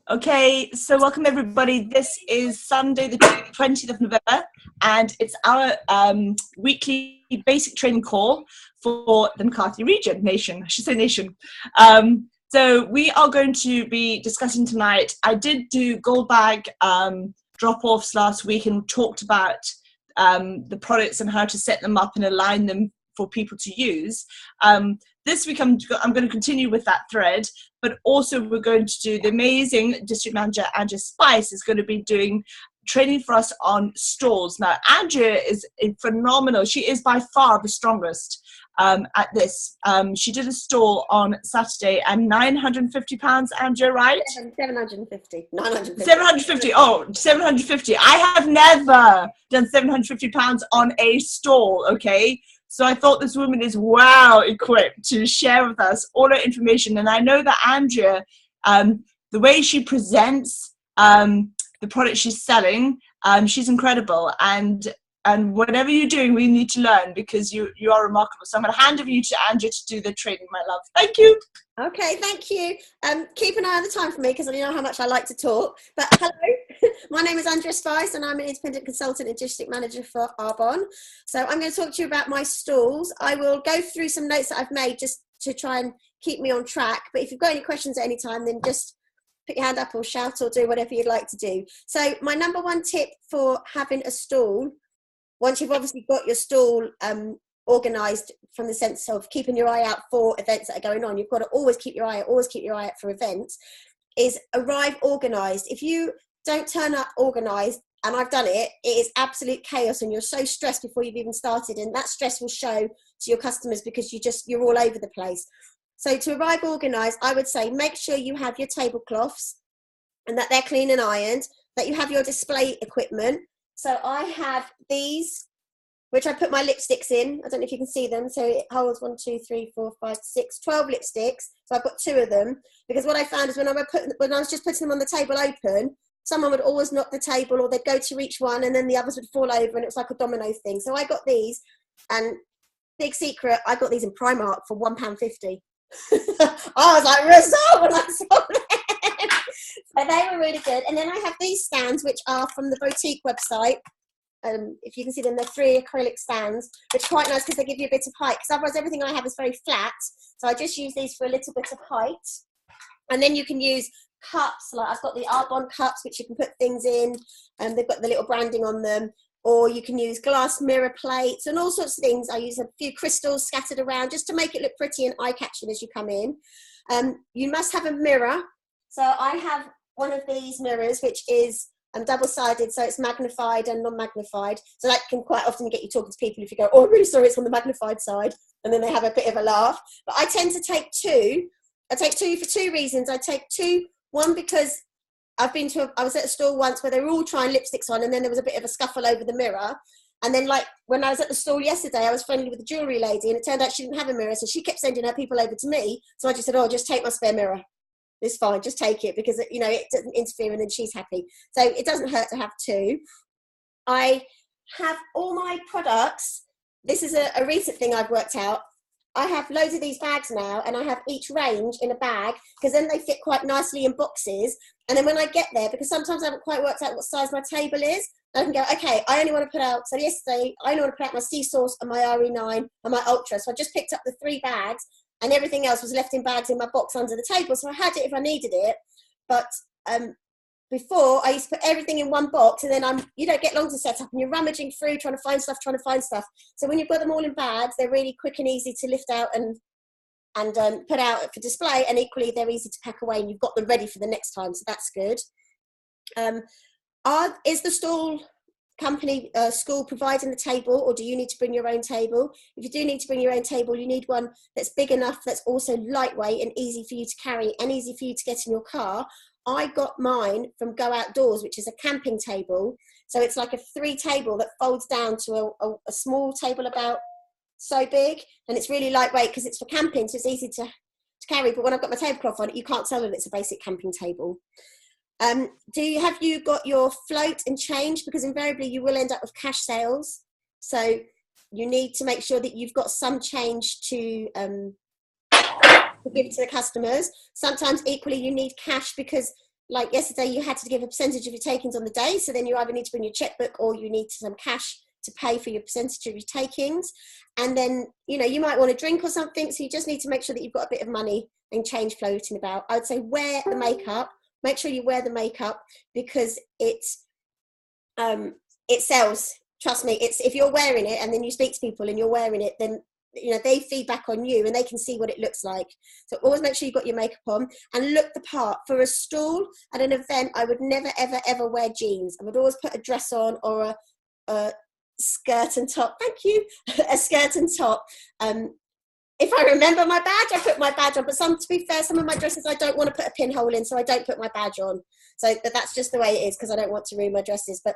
Okay, so welcome everybody. This is Sunday, the 20th of November, and it's our weekly basic training call for the McCarthy region, nation, I should say nation. So we are going to be discussing tonight. I did do gold bag drop-offs last week and talked about the products and how to set them up and align them for people to use. This week I'm going to continue with that thread, but also we're going to do the amazing district manager Andrea Spice is going to be doing training for us on stalls. Now Andrea is phenomenal. She is by far the strongest at this. She did a stall on Saturday and £950, Andrea, right? 750. 950. 750. Oh, 750. I have never done £750 on a stall, okay? So I thought this woman is well equipped to share with us all her information. And I know that Andrea, the way she presents the product she's selling, she's incredible. And whatever you're doing, we need to learn because you are remarkable. So I'm going to hand over you to Andrea to do the training, my love. Thank you. Okay, thank you. Keep an eye on the time for me because I know how much I like to talk. But hello, my name is Andrea Spice and I'm an independent consultant and district manager for Arbonne. So I'm going to talk to you about my stalls. I will go through some notes that I've made just to try and keep me on track. But if you've got any questions at any time, then just put your hand up or shout or do whatever you'd like to do. So my number one tip for having a stall, once you've obviously got your stall organised from the sense of keeping your eye out for events that are going on, you've got to always keep your eye out for events, is arrive organised. If you don't turn up organised, and I've done it, it is absolute chaos and you're so stressed before you've even started, and that stress will show to your customers because you're all over the place. So to arrive organised, I would say make sure you have your tablecloths and that they're clean and ironed, that you have your display equipment. So I have these, which I put my lipsticks in. I don't know if you can see them. So it holds 1, 2, 3, 4, 5, 6, 12 lipsticks. So I've got 2 of them because what I found is when I was just putting them on the table open, someone would always knock the table or they'd go to reach one and then the others would fall over and it was like a domino thing. So I got these, and big secret, I got these in Primark for £1.50. I was like, result when I saw them. So they were really good. And then I have these stands, which are from the boutique website. If you can see them, they're 3 acrylic stands, which are quite nice because they give you a bit of height. Because otherwise everything I have is very flat. So I just use these for a little bit of height. And then you can use cups. Like I've got the Arbonne cups, which you can put things in. And they've got the little branding on them. Or you can use glass mirror plates and all sorts of things. I use a few crystals scattered around just to make it look pretty and eye-catching as you come in. You must have a mirror. So I have one of these mirrors, which is double-sided, so it's magnified and non-magnified. So that can quite often get you talking to people if you go, oh, I'm really sorry, it's on the magnified side. And then they have a bit of a laugh. But I tend to take 2. I take 2 for 2 reasons. I take 2, one, because I was at a store once where they were all trying lipsticks on and then there was a bit of a scuffle over the mirror. And then like when I was at the store yesterday, I was friendly with the jewellery lady and it turned out she didn't have a mirror. So she kept sending her people over to me. So I just said, oh, just take my spare mirror. It's fine, just take it because, you know, it doesn't interfere and then she's happy. So it doesn't hurt to have 2. I have all my products. This is a recent thing I've worked out. I have loads of these bags now and I have each range in a bag because then they fit quite nicely in boxes. And then when I get there, because sometimes I haven't quite worked out what size my table is, I can go, okay, I only want to put out, so yesterday, I only want to put out my Sea Source and my RE9 and my Ultra. So I just picked up the 3 bags and everything else was left in bags in my box under the table. So I had it if I needed it. But before, I used to put everything in one box and then you don't get long to set up and you're rummaging through trying to find stuff. So when you've got them all in bags, they're really quick and easy to lift out and put out for display, and equally they're easy to pack away and you've got them ready for the next time. So that's good. Is the stall company school providing the table, or do you need to bring your own table? If you do need to bring your own table, you need one that's big enough, that's also lightweight and easy for you to carry and easy for you to get in your car. I got mine from Go Outdoors, which is a camping table. So it's like a 3 table that folds down to a small table about so big, and it's really lightweight because it's for camping, so it's easy to carry. But when I've got my tablecloth on it, you can't tell that it's a basic camping table. Have you got your float and change? Because invariably you will end up with cash sales. So you need to make sure that you've got some change to give to the customers. Sometimes equally you need cash because like yesterday, you had to give a percentage of your takings on the day. So then you either need to bring your checkbook or you need some cash to pay for your percentage of your takings. And then, you know, you might want a drink or something. So you just need to make sure that you've got a bit of money and change floating about. I would say wear the makeup. Make sure you wear the makeup because it sells. Trust me, it's if you're wearing it and then you speak to people and you're wearing it, then you know they feedback on you and they can see what it looks like. So always make sure you've got your makeup on and look the part. For a stall at an event, I would never ever wear jeans. I would always put a dress on or a skirt and top. Thank you. A skirt and top. If I remember my badge, I put my badge on. But to be fair, some of my dresses I don't want to put a pinhole in, so I don't put my badge on. So that's just the way it is because I don't want to ruin my dresses. But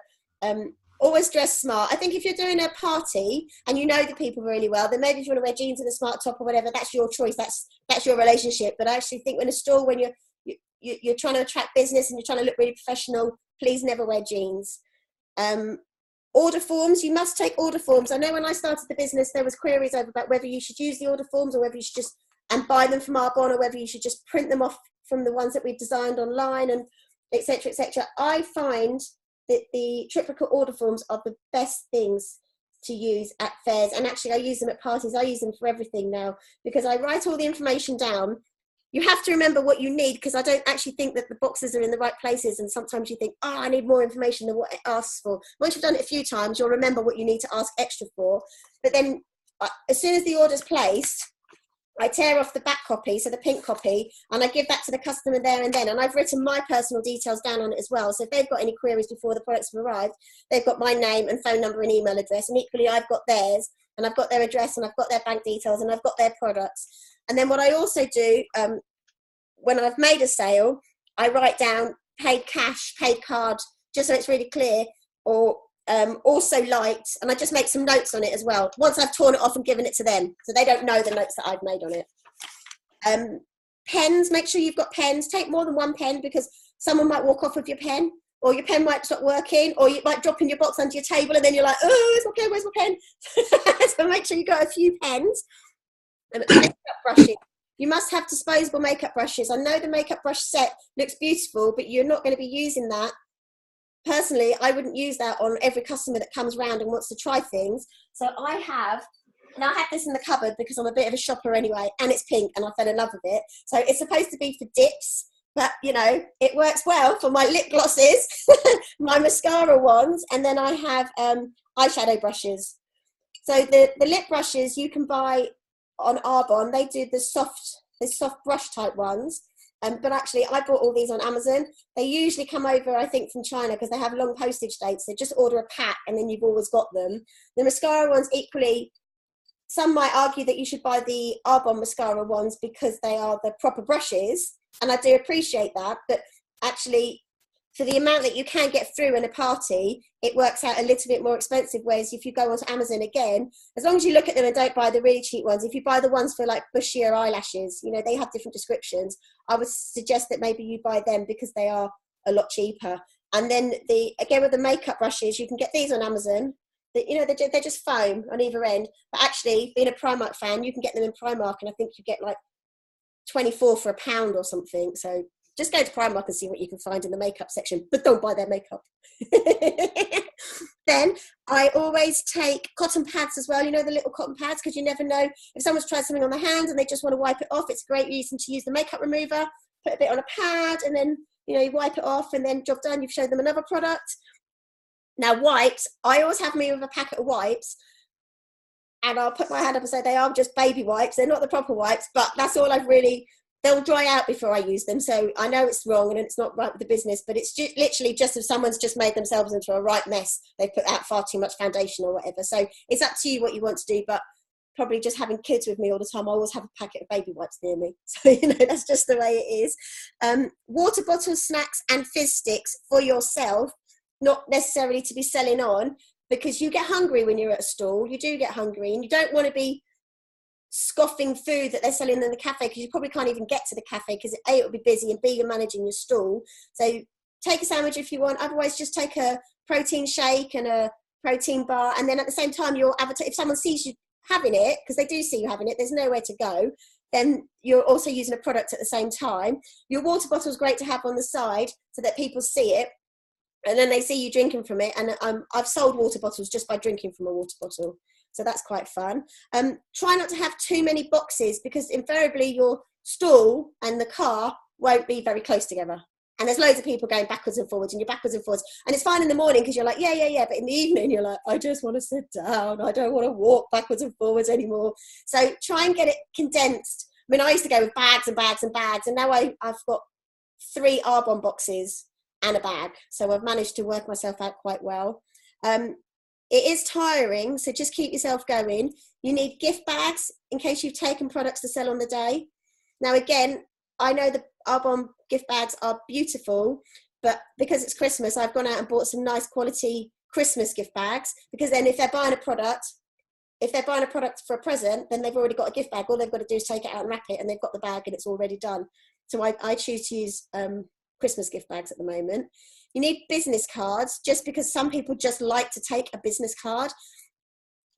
always dress smart. I think if you're doing a party and you know the people really well, then maybe if you want to wear jeans and a smart top or whatever, that's your choice. That's your relationship. But I actually think when a store, when you're trying to attract business and you're trying to look really professional, please never wear jeans. Order forms, you must take order forms. I know when I started the business, there was queries over about whether you should use the order forms or whether you should just and buy them from Arbonne or whether you should just print them off from the ones that we've designed online and et cetera, et cetera. I find that the triplicate order forms are the best things to use at fairs. And actually I use them at parties. I use them for everything now because I write all the information down. You have to remember what you need because I don't actually think that the boxes are in the right places. And sometimes you think, I need more information than what it asks for. Once you've done it a few times, you'll remember what you need to ask extra for. But then as soon as the order's placed, I tear off the back copy, so the pink copy, and I give that to the customer there and then. And I've written my personal details down on it as well. So if they've got any queries before the products have arrived, they've got my name and phone number and email address. And equally, I've got theirs, and I've got their address, and I've got their bank details, and I've got their products. And then what I also do, when I've made a sale, I write down paid cash, paid card, just so it's really clear, or also liked, and I just make some notes on it as well once I've torn it off and given it to them so they don't know the notes that I've made on it. Pens, make sure you've got pens. Take more than one pen because someone might walk off with your pen or your pen might stop working or you might drop in your box under your table and then you're like, oh, where's my pen? So make sure you've got a few pens. Makeup brushes. You must have disposable makeup brushes. I know the makeup brush set looks beautiful, but you're not going to be using that. Personally, I wouldn't use that on every customer that comes around and wants to try things. So I have this in the cupboard because I'm a bit of a shopper anyway, and it's pink and I fell in love with it. So it's supposed to be for dips, but you know, it works well for my lip glosses, my mascara ones, and then I have eyeshadow brushes. So the lip brushes you can buy on Arbonne. They do the soft brush type ones. But actually, I bought all these on Amazon. They usually come over, I think, from China because they have long postage dates. So just order a pack and then you've always got them. The mascara ones equally, some might argue that you should buy the Arbonne mascara ones because they are the proper brushes. And I do appreciate that. But actually, for the amount that you can get through in a party, it works out a little bit more expensive. Whereas if you go onto Amazon again, as long as you look at them and don't buy the really cheap ones, if you buy the ones for like bushier eyelashes, you know, they have different descriptions. I would suggest that maybe you buy them because they are a lot cheaper. And then again with the makeup brushes, you can get these on Amazon. You know, they're just foam on either end. But actually, being a Primark fan, you can get them in Primark, and I think you get like 24 for £1 or something. So just go to Primark and see what you can find in the makeup section, but don't buy their makeup. Then I always take cotton pads as well, you know, the little cotton pads, because you never know if someone's tried something on their hand and they just want to wipe it off. It's a great reason to use the makeup remover, put a bit on a pad and then, you know, you wipe it off and then job done, you've showed them another product. Now wipes, I always have me with a packet of wipes and I'll put my hand up and say they are just baby wipes. They're not the proper wipes, but that's all I've really, they'll dry out before I use them. So I know it's wrong and it's not right with the business, but it's literally just if someone's just made themselves into a right mess, they put out far too much foundation or whatever. So it's up to you what you want to do, but probably just having kids with me all the time, I always have a packet of baby wipes near me. So, you know, that's just the way it is. Water bottles, snacks and fizz sticks for yourself, not necessarily to be selling on, because you get hungry when you're at a stall. You do get hungry and you don't want to be scoffing food that they're selling in the cafe because you probably can't even get to the cafe because A, it'll be busy, and B, you're managing your stall. So take a sandwich if you want. Otherwise, just take a protein shake and a protein bar. And then at the same time, you'll advertise. If someone sees you having it, because they do see you having it, there's nowhere to go, then you're also using a product at the same time. Your water bottle is great to have on the side so that people see it, and then they see you drinking from it. And I've sold water bottles just by drinking from a water bottle. So that's quite fun. Try not to have too many boxes, because invariably your stall and the car won't be very close together. And there's loads of people going backwards and forwards, and you're backwards and forwards. And it's fine in the morning because you're like, yeah. But in the evening, you're like, I just want to sit down. I don't want to walk backwards and forwards anymore. So try and get it condensed. I mean, I used to go with bags and bags and bags. And now I've got 3 Arbonne boxes and a bag. So I've managed to work myself out quite well. It is tiring, so just keep yourself going. You need gift bags in case you've taken products to sell on the day. Now, again, I know the Arbonne gift bags are beautiful, but because it's Christmas, I've gone out and bought some nice quality Christmas gift bags, because then if they're buying a product for a present, then they've already got a gift bag. All they've got to do is take it out and wrap it, and they've got the bag and it's already done. So I choose to use Christmas gift bags at the moment. You need business cards, just because some people just like to take a business card,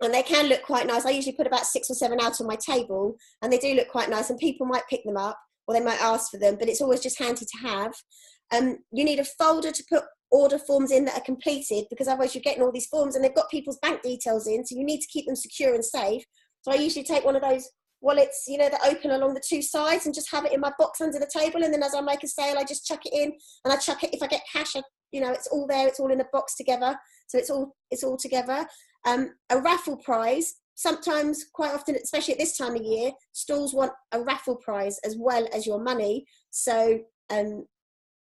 and they can look quite nice. I usually put about 6 or 7 out on my table, and they do look quite nice, and people might pick them up or they might ask for them, but it's always just handy to have. You need a folder to put order forms in that are completed, because otherwise you're getting all these forms and they've got people's bank details in, so you need to keep them secure and safe. So I usually take one of those wallets, that open along the 2 sides, and just have it in my box under the table, and then as I make a sale, I just chuck it in, and I chuck it, if I get cash, it's all there, it's all in a box together, so it's all together. A raffle prize, sometimes, quite often, especially at this time of year, stalls want a raffle prize as well as your money. So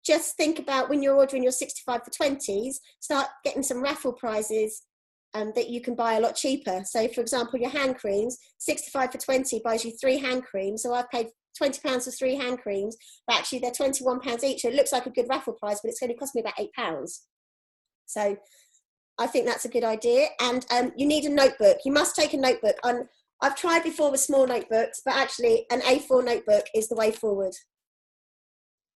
just think about when you're ordering your 65 for 20s, start getting some raffle prizes that you can buy a lot cheaper. So for example, your hand creams, 65 for 20 buys you 3 hand creams. So I've paid £20 for 3 hand creams, but actually they're £21 each. So it looks like a good raffle prize, but it's going to cost me about £8. So I think that's a good idea. And you need a notebook. You must take a notebook. I've tried before with small notebooks, but actually an A4 notebook is the way forward.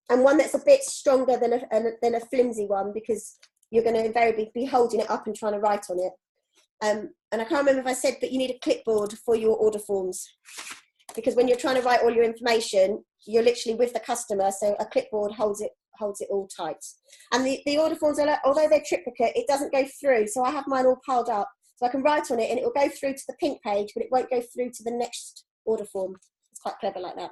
And one that's a bit stronger than a flimsy one, because you're going to invariably be holding it up and trying to write on it. And I can't remember if I said, but you need a clipboard for your order forms, because when you're trying to write all your information, you're literally with the customer, so a clipboard holds it all tight. And the order forms, although they're triplicate, it doesn't go through, so I have mine all piled up, so I can write on it and it will go through to the pink page, but it won't go through to the next order form. It's quite clever like that.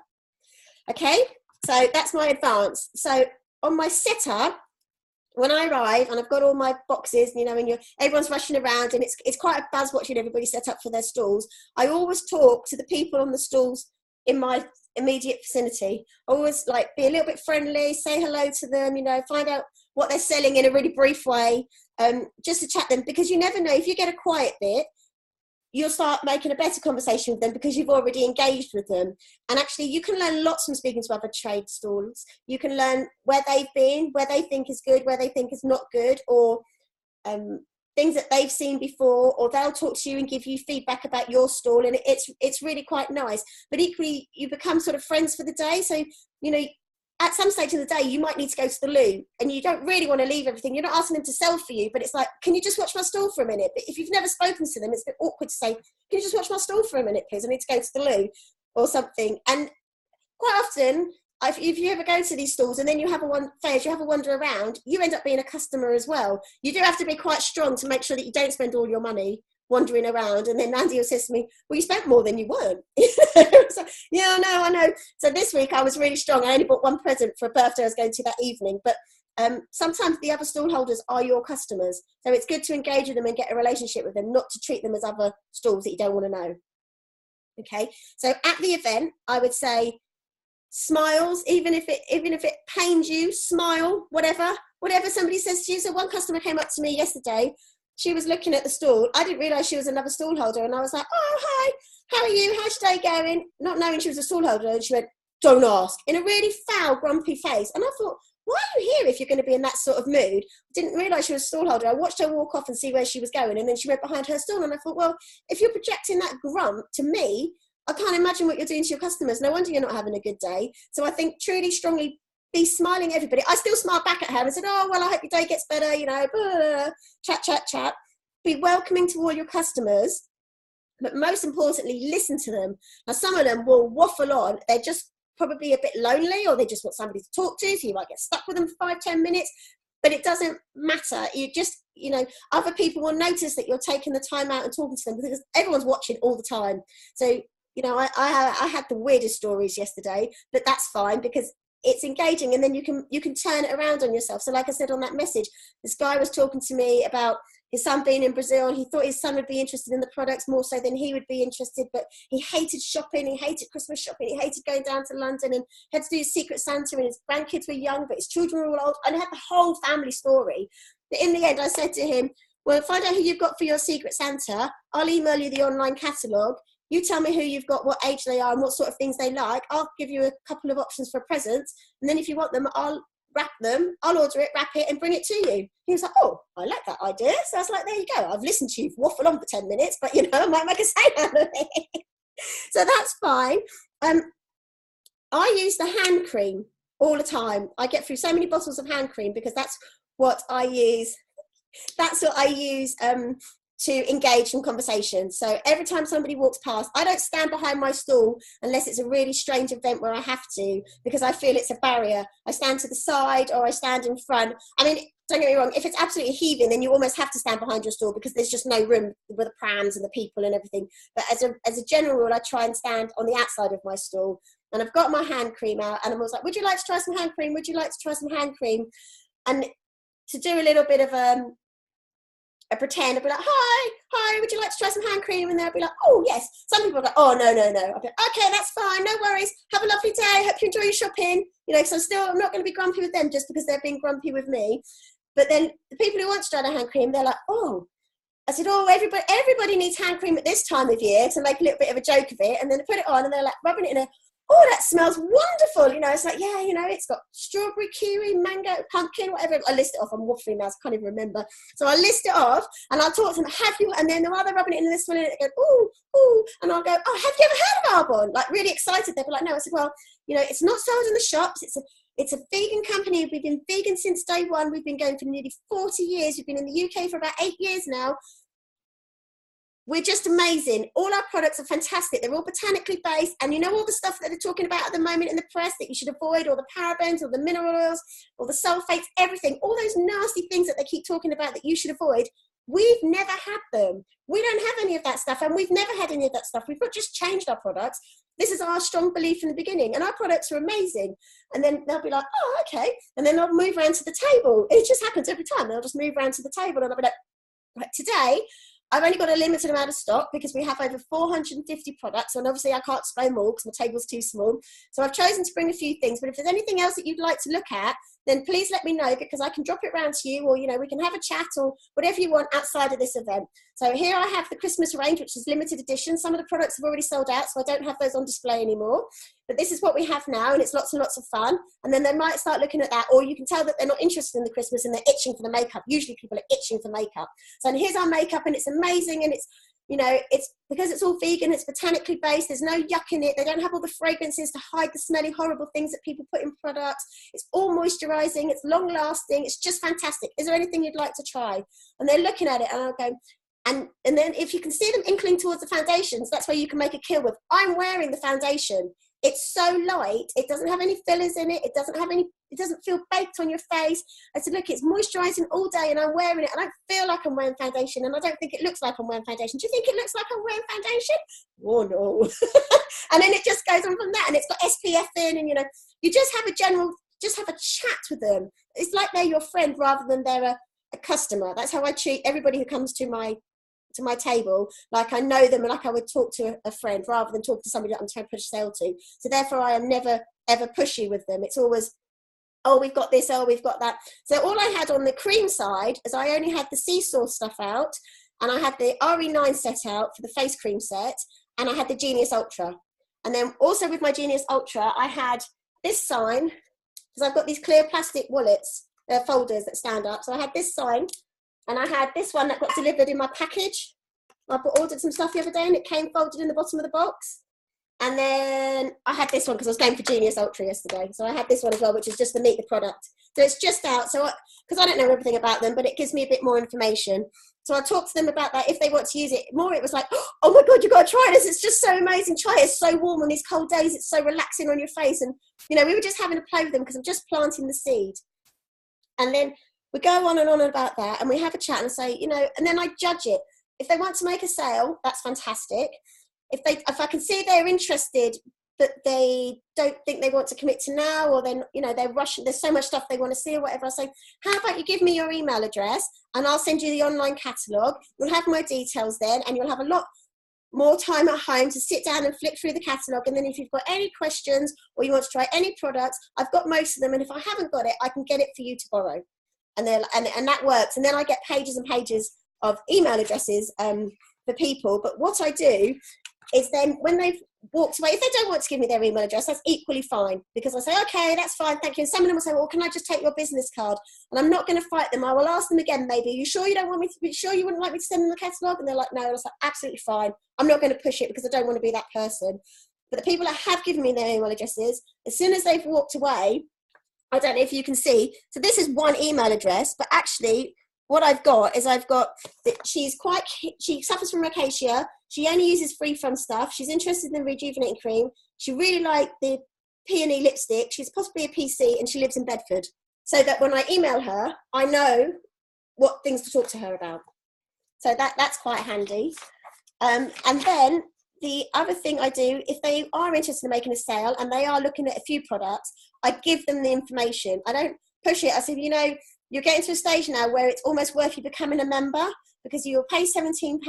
Okay, so that's my advance. So on my setup, when I arrive and I've got all my boxes, and everyone's rushing around, and it's quite a buzz watching everybody set up for their stalls, I always talk to the people on the stalls in my immediate vicinity. I always be a little bit friendly, say hello to them, find out what they're selling in a really brief way, just to chat them, because you never know, if you get a quiet bit, you'll start making a better conversation with them because you've already engaged with them. And actually you can learn lots from speaking to other trade stalls. You can learn where they've been, where they think is good, where they think is not good, or things that they've seen before, or they'll talk to you and give you feedback about your stall, and it's really quite nice. But equally, you become sort of friends for the day. So, at some stage in the day, you might need to go to the loo, and you don't really want to leave everything. You're not asking them to sell for you, but it's like, can you just watch my stall for a minute? But if you've never spoken to them, it's a bit awkward to say, can you just watch my stall for a minute, please? I need to go to the loo or something. And quite often, if you ever go to these stalls and then you have a wander around, you end up being a customer as well. You do have to be quite strong to make sure that you don't spend all your money wandering around. And then Andy will say to me, well, you spent more than you weren't. So, yeah, I know. So this week I was really strong. I only bought one present for a birthday I was going to that evening. But sometimes the other stall holders are your customers. So it's good to engage with them and get a relationship with them, not to treat them as other stalls that you don't want to know. Okay. So at the event, I would say smiles, even if it pains you, smile, whatever somebody says to you. So one customer came up to me yesterday. She was looking at the stall. I didn't realise she was another stall holder, and I was like, oh, hi, how are you? How's your day going? Not knowing she was a stall holder, and she went, don't ask, in a really foul, grumpy face. And I thought, why are you here if you're going to be in that sort of mood? Didn't realise she was a stall holder. I watched her walk off and see where she was going, and then she went behind her stall, and I thought, well, if you're projecting that grunt to me, I can't imagine what you're doing to your customers. No wonder you're not having a good day. So I think truly, strongly, be smiling at everybody. I still smiled back at her and said, oh, well, I hope your day gets better, blah, blah, blah. Chat. Be welcoming to all your customers, but most importantly, listen to them. Now, some of them will waffle on. They're just probably a bit lonely, or they just want somebody to talk to, so you might get stuck with them for 5-10 minutes. But it doesn't matter. You just, other people will notice that you're taking the time out and talking to them, because everyone's watching all the time. So, I had the weirdest stories yesterday, but that's fine because it's engaging, and then you can turn it around on yourself. So like I said on that message, this guy was talking to me about his son being in Brazil, and he thought his son would be interested in the products more so than he would be interested, but he hated shopping, he hated Christmas shopping, he hated going down to London, and had to do his Secret Santa, and his grandkids were young, but his children were all old, and he had the whole family story. But in the end, I said to him, well, find out who you've got for your Secret Santa. I'll email you the online catalogue. You tell me who you've got, what age they are, and what sort of things they like. I'll give you a couple of options for presents. And then if you want them, I'll wrap them, I'll order it, wrap it, and bring it to you. He was like, oh, I like that idea. So I was like, there you go. I've listened to you waffle on for 10 minutes, but, I might make a sale out of it. So that's fine. I use the hand cream all the time. I get through so many bottles of hand cream because that's what I use. That's what I use to engage in conversation. So every time somebody walks past, I don't stand behind my stall unless it's a really strange event where I have to, because I feel it's a barrier. I stand to the side or I stand in front. I mean, don't get me wrong, if it's absolutely heaving, then you almost have to stand behind your stall because there's just no room with the prams and the people and everything. But as a general rule, I try and stand on the outside of my stall. And I've got my hand cream out, and I was like, would you like to try some hand cream? Would you like to try some hand cream? And to do a little bit of I pretend, I'd be like, hi, would you like to try some hand cream? And they'll be like, oh, yes. Some people are like, oh, no. I'll be like, okay, that's fine, no worries. Have a lovely day. Hope you enjoy your shopping. Because I'm not going to be grumpy with them just because they're being grumpy with me. But then the people who want to try the hand cream, they're like, oh. I said, oh, everybody needs hand cream at this time of year, to make a little bit of a joke of it. And then they put it on and they're like rubbing it in oh, that smells wonderful. It's like, yeah, it's got strawberry, kiwi, mango, pumpkin, whatever. I list it off. I'm waffling now, so I can't even remember. So I list it off and I'll talk to them, have you, and then while they're rubbing it in this one, they go, ooh, and I'll go, oh, have you ever heard of Arbonne? Like really excited. They'll be like, no. I said, well, it's not sold in the shops. It's a vegan company. We've been vegan since day one. We've been going for nearly 40 years. We've been in the UK for about 8 years now. We're just amazing. All our products are fantastic. They're all botanically based. And all the stuff that they're talking about at the moment in the press that you should avoid, all the parabens, or the mineral oils, or the sulfates, everything, all those nasty things that they keep talking about that you should avoid, we've never had them. We don't have any of that stuff, and we've never had any of that stuff. We've not just changed our products. This is our strong belief from the beginning, and our products are amazing. And then they'll be like, oh, okay. And then they'll move around to the table. It just happens every time. They'll just move around to the table, and I'll be like, right, today, I've only got a limited amount of stock because we have over 450 products, and obviously I can't display them all because my table's too small. So I've chosen to bring a few things, but if there's anything else that you'd like to look at, then please let me know, because I can drop it round to you, or, we can have a chat or whatever you want outside of this event. So here I have the Christmas range, which is limited edition. Some of the products have already sold out, so I don't have those on display anymore. But this is what we have now, and it's lots and lots of fun. And then they might start looking at that, or you can tell that they're not interested in the Christmas and they're itching for the makeup. Usually people are itching for makeup. So here's our makeup, and it's amazing, and it's, it's because it's all vegan, it's botanically based, there's no yuck in it, they don't have all the fragrances to hide the smelly, horrible things that people put in products. It's all moisturizing, it's long lasting, it's just fantastic. Is there anything you'd like to try? And they're looking at it, and I'll go, and then if you can see them inkling towards the foundations, that's where you can make a kill with. I'm wearing the foundation. It's so light, it doesn't have any fillers in it, it doesn't feel baked on your face. I said, look, it's moisturising all day, and I'm wearing it, and I don't feel like I'm wearing foundation, and I don't think it looks like I'm wearing foundation. Do you think it looks like I'm wearing foundation? Oh no. And then it just goes on from that, and it's got SPF in, and you just have a chat with them. It's like they're your friend rather than they're a customer. That's how I treat everybody who comes to my table, like I know them, and like I would talk to a friend rather than talk to somebody that I'm trying to push sale to. So therefore I am never ever pushy with them. It's always, oh, we've got this, oh, we've got that. So all I had on the cream side is I only had the sea sauce stuff out, and I had the RE9 set out for the face cream set, and I had the Genius Ultra. And then also with my Genius Ultra, I had this sign, because I've got these clear plastic wallets, folders that stand up. So I had this sign, and I had this one that got delivered in my package. I ordered some stuff the other day, and it came folded in the bottom of the box. And then I had this one because I was going for Genius Ultra yesterday. So I had this one as well, which is just the Meet the Product. So it's just out. So because I don't know everything about them, but it gives me a bit more information. So I talked to them about that if they want to use it more. It was like, oh my God, you've got to try this. It's just so amazing. Try it. It's so warm on these cold days. It's so relaxing on your face. And, you know, we were just having a play with them because I'm just planting the seed. And then we go on and on about that. And we have a chat and say, you know, and then I judge it. If they want to make a sale, that's fantastic. If I can see they're interested, but they don't think they want to commit to now, or then, you know, they're rushing, there's so much stuff they want to see or whatever, I say, how about you give me your email address and I'll send you the online catalogue. You'll have my details then, and you'll have a lot more time at home to sit down and flick through the catalogue. And then if you've got any questions or you want to try any products, I've got most of them. And if I haven't got it, I can get it for you to borrow. And that works. And then I get pages and pages of email addresses for people. But what I do is then when they've walked away, if they don't want to give me their email address, that's equally fine, because I say, okay, that's fine, thank you. And some of them will say, well, can I just take your business card? And I'm not going to fight them. I will ask them again, maybe, are you sure you don't want me to be sure you wouldn't like me to send them the catalogue? And they're like, no. I was like, absolutely fine. I'm not going to push it because I don't want to be that person. But the people that have given me their email addresses, as soon as they've walked away, I don't know if you can see, so this is one email address, but actually what I've got is that she suffers from rosacea. She only uses free from stuff. She's interested in the rejuvenating cream. She really liked the peony lipstick. She's possibly a PC and she lives in Bedford. So that when I email her, I know what things to talk to her about. So that's quite handy. And then the other thing I do, if they are interested in making a sale and they are looking at a few products, I give them the information. I don't push it. I say, you know, you're getting to a stage now where it's almost worth you becoming a member, because you'll pay £17,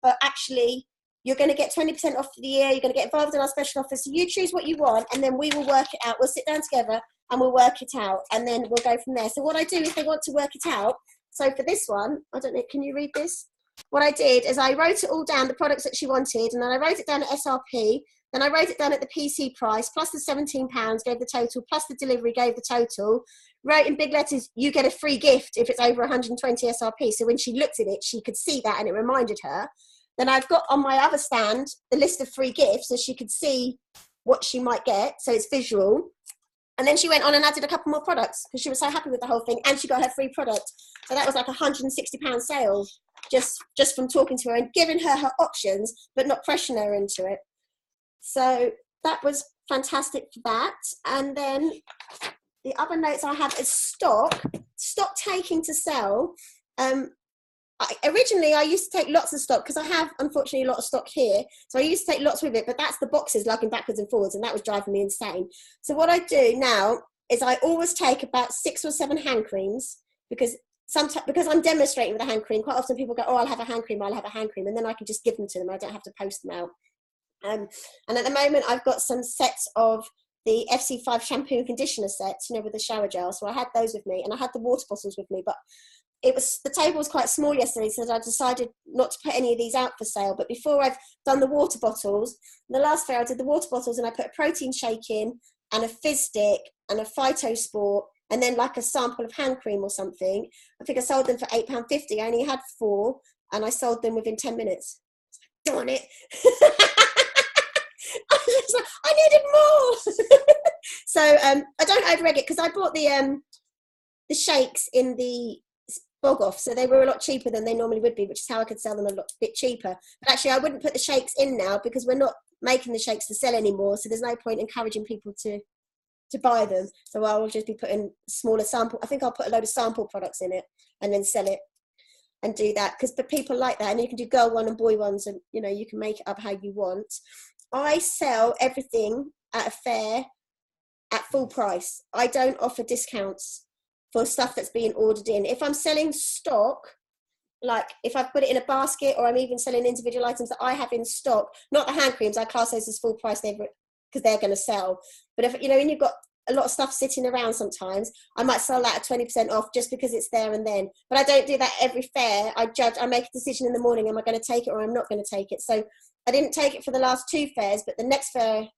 but actually you're going to get 20% off for the year. You're going to get involved in our special offers. So you choose what you want, and then we will work it out. We'll sit down together and we'll work it out, and then we'll go from there. So what I do if they want to work it out, so for this one, I don't know, can you read this? What I did is I wrote it all down, the products that she wanted, and then I wrote it down at SRP. Then I wrote it down at the PC price, plus the £17 gave the total, plus the delivery gave the total. Wrote in big letters, you get a free gift if it's over 120 SRP. So when she looked at it, she could see that and it reminded her. Then I've got on my other stand the list of free gifts so she could see what she might get. So it's visual. And then she went on and added a couple more products because she was so happy with the whole thing, and she got her free product. So that was like £160 sale just from talking to her and giving her her options, but not pressuring her into it. So that was fantastic for that. And then the other notes I have is stock taking to sell. Originally, I used to take lots of stock because I have, unfortunately, a lot of stock here. So I used to take lots with it, but that's the boxes lugging backwards and forwards, and that was driving me insane. So what I do now is I always take about 6 or 7 hand creams, because I'm demonstrating with a hand cream. Quite often people go, oh, I'll have a hand cream, and then I can just give them to them. I don't have to post them out. And at the moment, I've got some sets of the FC5 shampoo and conditioner sets, you know, with the shower gel. So I had those with me, and I had the water bottles with me, but the table was quite small yesterday, so I decided not to put any of these out for sale. But before I've done the water bottles, the last fair I did the water bottles, and I put a protein shake in, and a fizz stick, and a Phytosport, and then like a sample of hand cream or something. I think I sold them for £8.50. I only had 4, and I sold them within 10 minutes. Darn it. I needed more. So I don't over-egg it, because I bought the shakes in the bog off, so they were a lot cheaper than they normally would be, which is how I could sell them a bit cheaper. But actually I wouldn't put the shakes in now, because we're not making the shakes to sell anymore, so there's no point encouraging people to buy them. So I will just be putting smaller sample. I think I'll put a load of sample products in it and then sell it and do that, because people like that. And you can do girl one and boy ones, and you know, you can make it up how you want. I sell everything at a fair at full price. I don't offer discounts for stuff that's being ordered in. If I'm selling stock, like if I've put it in a basket, or I'm even selling individual items that I have in stock, not the hand creams, I class those as full price because they're going to sell. But if, you know, when you've got a lot of stuff sitting around, sometimes I might sell that at 20% off just because it's there and then. But I don't do that every fair. I make a decision in the morning, am I going to take it or I'm not going to take it? So I didn't take it for the last 2 fairs, but the next fair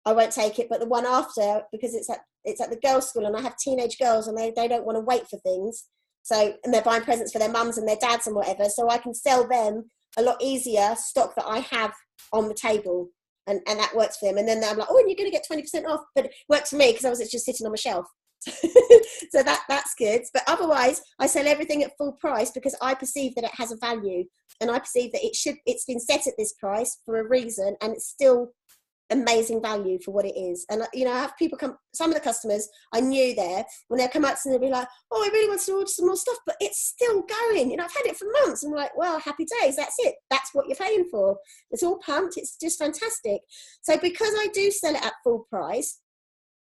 I won't take it, but the one after, because it's at the girls' school, and I have teenage girls, and they don't want to wait for things. So, and they're buying presents for their mums and their dads and whatever. So I can sell them a lot easier stock that I have on the table. and that works for them. And then I'm like, oh, and you're going to get 20% off, but it works for me because I was just sitting on my shelf. So that's good. But otherwise, I sell everything at full price because I perceive that it has a value, and I perceive that it's been set at this price for a reason, and it's still amazing value for what it is. And I have people come, some of the customers I knew there, when they come up to me, they'll be like, oh, I really want to order some more stuff, but it's still going, I've had it for months. I'm like, well, happy days, that's it, that's what you're paying for. It's all pumped, it's just fantastic. So because I do sell it at full price,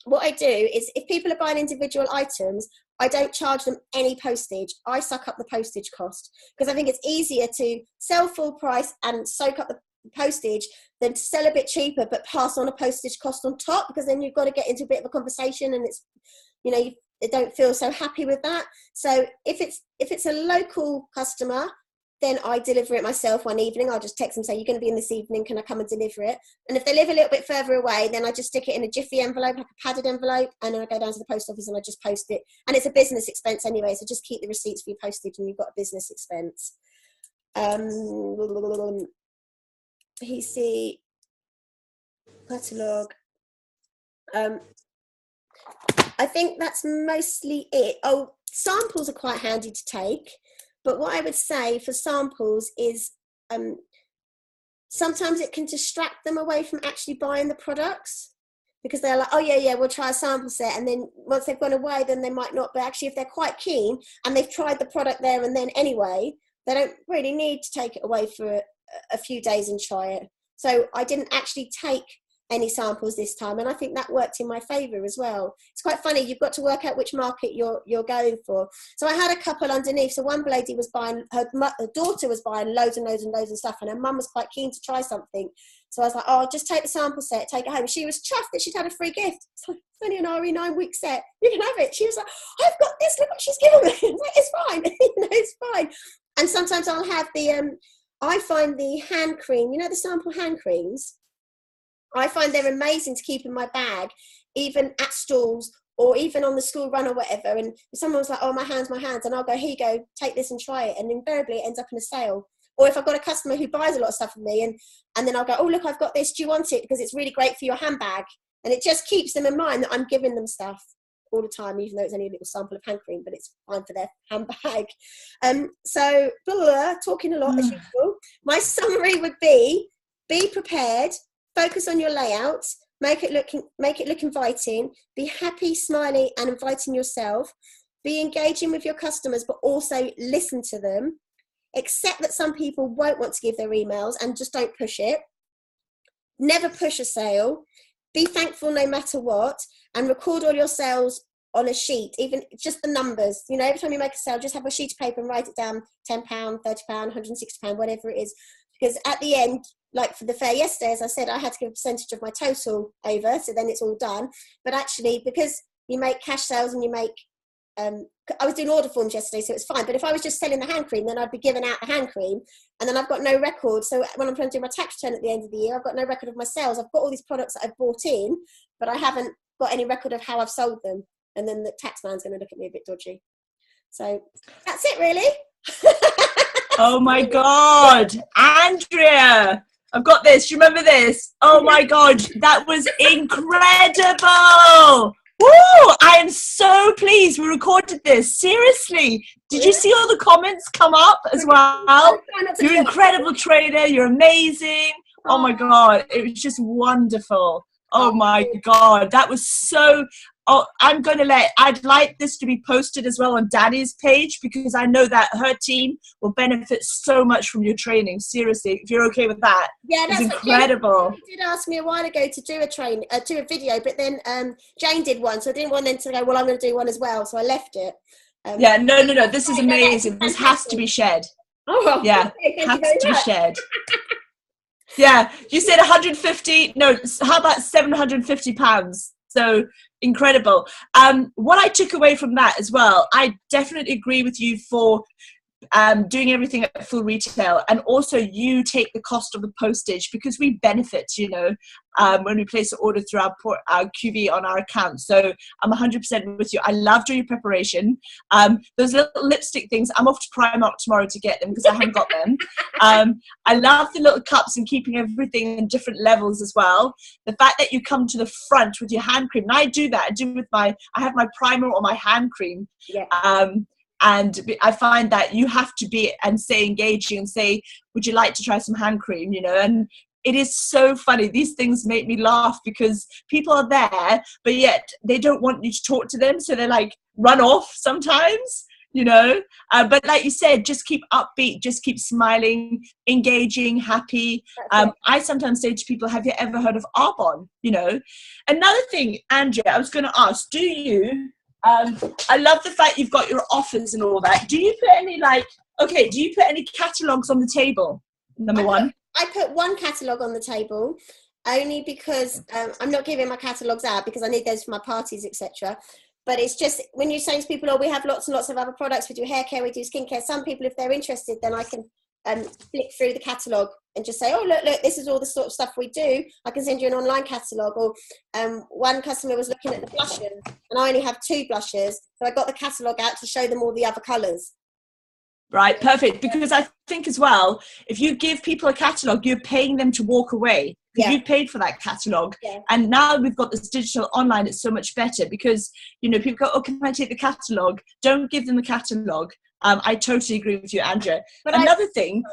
what I do is, if people are buying individual items, I don't charge them any postage. I suck up the postage cost, because I think it's easier to sell full price and soak up the postage than to sell a bit cheaper but pass on a postage cost on top, because then you've got to get into a bit of a conversation, and it's you don't feel so happy with that. So if it's a local customer, then I deliver it myself one evening. I'll just text them, say, you're going to be in this evening, can I come and deliver it? And if they live a little bit further away, then I just stick it in a jiffy envelope, like a padded envelope, and then I go down to the post office and I just post it. And it's a business expense anyway, so just keep the receipts for your postage and you've got a business expense. PC catalogue. I think that's mostly it. Oh, samples are quite handy to take, but what I would say for samples is sometimes it can distract them away from actually buying the products, because they're like, oh yeah, we'll try a sample set, and then once they've gone away, then they might not. But actually, if they're quite keen and they've tried the product there and then anyway, they don't really need to take it away for a few days and try it. So I didn't actually take any samples this time, and I think that worked in my favor as well. It's quite funny, you've got to work out which market you're going for. So I had a couple underneath. So one lady was buying, her daughter was buying loads and loads and loads of stuff, and her mum was quite keen to try something. So I was like, oh, just take the sample set, take it home. She was chuffed that she'd had a free gift. It's like, it's only an RE 9-week set, you can have it. She was like, I've got this, look what she's given me. I was like, it's fine. It's fine. And sometimes I'll have I find the hand cream, the sample hand creams, I find they're amazing to keep in my bag, even at stalls or even on the school run or whatever. And if someone was like, oh, my hands, and I'll go, here you go, take this and try it. And invariably it ends up in a sale. Or if I've got a customer who buys a lot of stuff from me, and then I'll go, oh, look, I've got this, do you want it? Because it's really great for your handbag. And it just keeps them in mind that I'm giving them stuff all the time, even though it's only a little sample of hand cream, but it's fine for their handbag. So talking a lot as usual. My summary would be prepared, focus on your layouts, make it look inviting, be happy, smiley and inviting yourself, be engaging with your customers but also listen to them, accept that some people won't want to give their emails and just don't push it, never push a sale, be thankful no matter what, and record all your sales on a sheet, even just the numbers. Every time you make a sale, just have a sheet of paper and write it down, £10, £30, £160, whatever it is. Because at the end, like for the fair yesterday, as I said, I had to give a percentage of my total over, so then it's all done. But actually, because you make cash sales and you make, I was doing order forms yesterday, so it's fine. But if I was just selling the hand cream, then I'd be giving out the hand cream, and then I've got no record. So when I'm trying to do my tax return at the end of the year, I've got no record of my sales. I've got all these products that I've bought in, but I haven't got any record of how I've sold them. And then the tax man's going to look at me a bit dodgy. So that's it, really. Oh my God, Andrea, I've got this. Do you remember this? Oh my God, that was incredible. Woo! I am so pleased we recorded this. Seriously, did you see all the comments come up as well? You're an incredible trainer. You're amazing. Oh my God, it was just wonderful. Oh my God, that was so... Oh, I'd like this to be posted as well on Danny's page, because I know that her team will benefit so much from your training. Seriously, if you're okay with that. Yeah, that's incredible. Jane did ask me a while ago to do a video, but then Jane did one, so I didn't want them to go, well, I'm going to do one as well, so I left it. Yeah, no, this is amazing. This has to be shared. Oh, yeah, has to be shared. Yeah, you said 150. No, how about £750? So incredible. What I took away from that as well, I definitely agree with you for doing everything at full retail, and also you take the cost of the postage, because we benefit, when we place an order through our QV on our account. So I'm 100% with you. I love doing your preparation. Those little lipstick things, I'm off to Primark tomorrow to get them because I haven't got them. I love the little cups and keeping everything in different levels as well. The fact that you come to the front with your hand cream, and I do that. I have my primer or my hand cream. Yeah. And I find that you have to be and say engaging and say, would you like to try some hand cream? And it is so funny. These things make me laugh because people are there, but yet they don't want you to talk to them. So they're like, run off sometimes, but like you said, just keep upbeat, just keep smiling, engaging, happy. I sometimes say to people, have you ever heard of Arbonne? Another thing, Andrea, I was going to ask, do you, I love the fact you've got your offers and all that. Do you put any catalogues on the table? Number one. I put one catalogue on the table only because I'm not giving my catalogues out because I need those for my parties, etc. But it's just when you're saying to people, we have lots and lots of other products. We do hair care, we do skincare. Some people, if they're interested, then I can flick through the catalogue and just say, look, this is all the sort of stuff we do. I can send you an online catalogue. Or one customer was looking at the blushes and I only have 2 blushes. So I got the catalogue out to show them all the other colours. Right, perfect. Because I think as well, if you give people a catalogue, you're paying them to walk away. Yeah. You've paid for that catalogue. Yeah. And now we've got this digital online, it's so much better because, people go, can I take the catalogue? Don't give them the catalogue. I totally agree with you, Andrea. But another thing,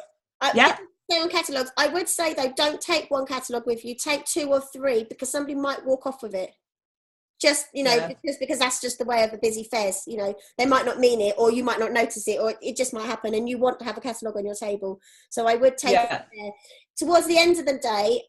on catalogues, I would say though, don't take one catalogue with you, take 2 or 3 because somebody might walk off with it. Just because that's just the way of the busy fairs. They might not mean it, or you might not notice it, or it just might happen, and you want to have a catalogue on your table. So I would take it there. Towards the end of the day,